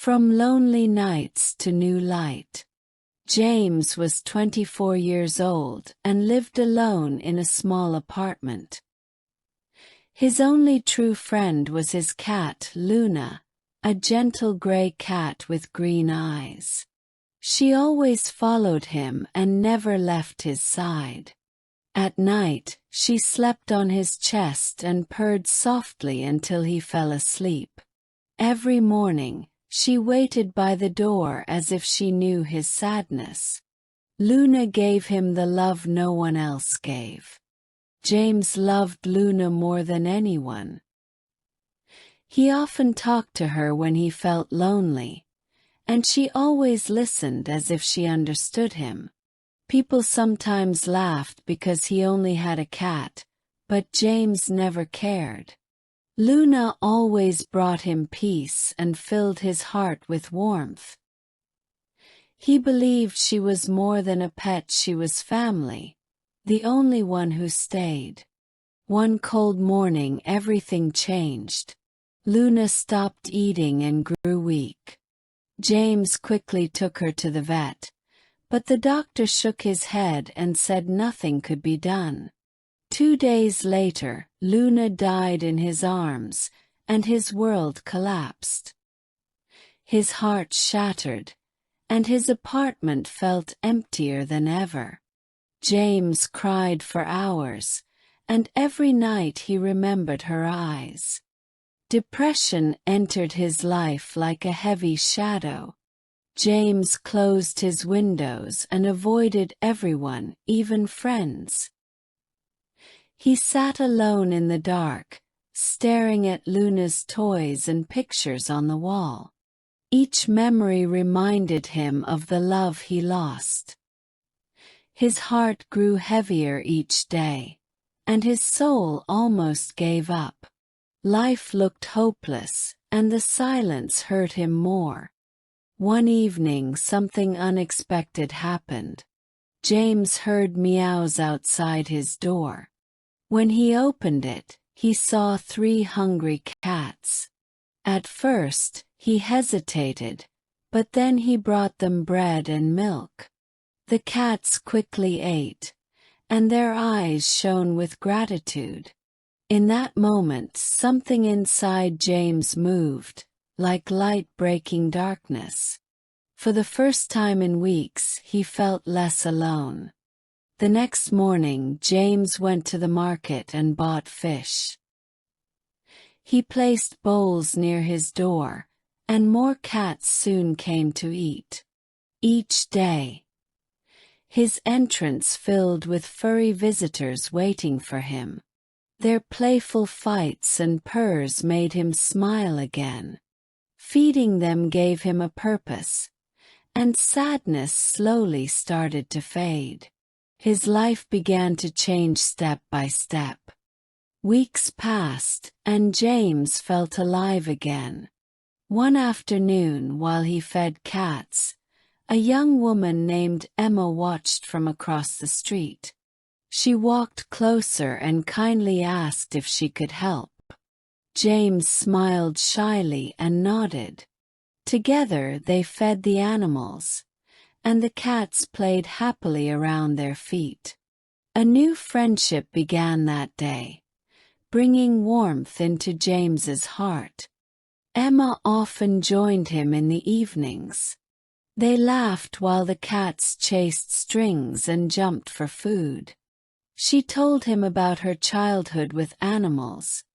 From lonely nights to new light. James was 24 years old and lived alone in a small apartment. His only true friend was his cat, Luna, a gentle gray cat with green eyes. She always followed him and never left his side. At night, she slept on his chest and purred softly until he fell asleep. Every morning, she waited by the door as if she knew his sadness. Luna gave him the love no one else gave. James loved Luna more than anyone. He often talked to her when he felt lonely, and she always listened as if she understood him. People sometimes laughed because he only had a cat, but James never cared. Luna always brought him peace and filled his heart with warmth. He believed she was more than a pet, she was family, the only one who stayed. One cold morning everything changed. Luna stopped eating and grew weak. James quickly took her to the vet, but the doctor shook his head and said nothing could be done. 2 days later, Luna died in his arms, and his world collapsed. His heart shattered, and his apartment felt emptier than ever. James cried for hours, and every night he remembered her eyes. Depression entered his life like a heavy shadow. James closed his windows and avoided everyone, even friends. He sat alone in the dark, staring at Luna's toys and pictures on the wall. Each memory reminded him of the love he lost. His heart grew heavier each day, and his soul almost gave up. Life looked hopeless, and the silence hurt him more. One evening something unexpected happened. James heard meows outside his door. When he opened it, he saw 3 hungry cats. At first, he hesitated, but then he brought them bread and milk. The cats quickly ate, and their eyes shone with gratitude. In that moment, something inside James moved, like light breaking darkness. For the first time in weeks, he felt less alone. The next morning, James went to the market and bought fish. He placed bowls near his door, and more cats soon came to eat. Each day, his entrance filled with furry visitors waiting for him. Their playful fights and purrs made him smile again. Feeding them gave him a purpose, and sadness slowly started to fade. His life began to change step by step. Weeks passed, and James felt alive again. One afternoon, while he fed cats, a young woman named Emma watched from across the street. She walked closer and kindly asked if she could help. James smiled shyly and nodded. Together they fed the animals, and the cats played happily around their feet. A new friendship began that day, bringing warmth into James's heart. Emma often joined him in the evenings. They laughed while the cats chased strings and jumped for food. She told him about her childhood with animals,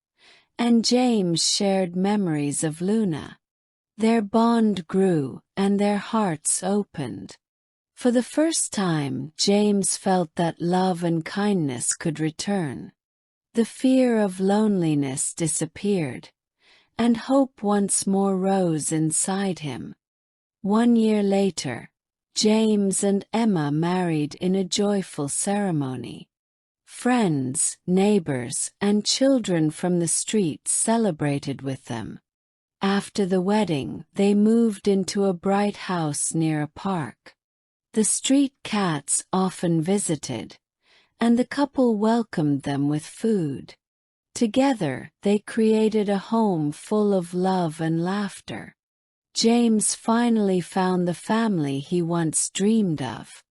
and James shared memories of Luna. Their bond grew, and their hearts opened. For the first time, James felt that love and kindness could return. The fear of loneliness disappeared, and hope once more rose inside him. 1 year later, James and Emma married in a joyful ceremony. Friends, neighbors, and children from the street celebrated with them. After the wedding, they moved into a bright house near a park. The street cats often visited, and the couple welcomed them with food. Together, they created a home full of love and laughter. James finally found the family he once dreamed of.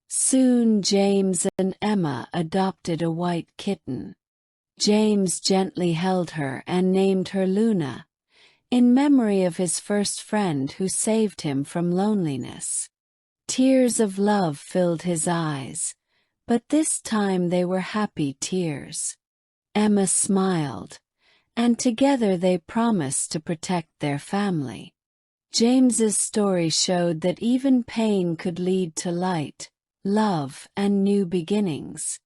Soon James and Emma adopted a white kitten. James gently held her and named her Luna, in memory of his first friend who saved him from loneliness. Tears of love filled his eyes, but this time they were happy tears. Emma smiled, and together they promised to protect their family. James's story showed that even pain could lead to light, love, and new beginnings.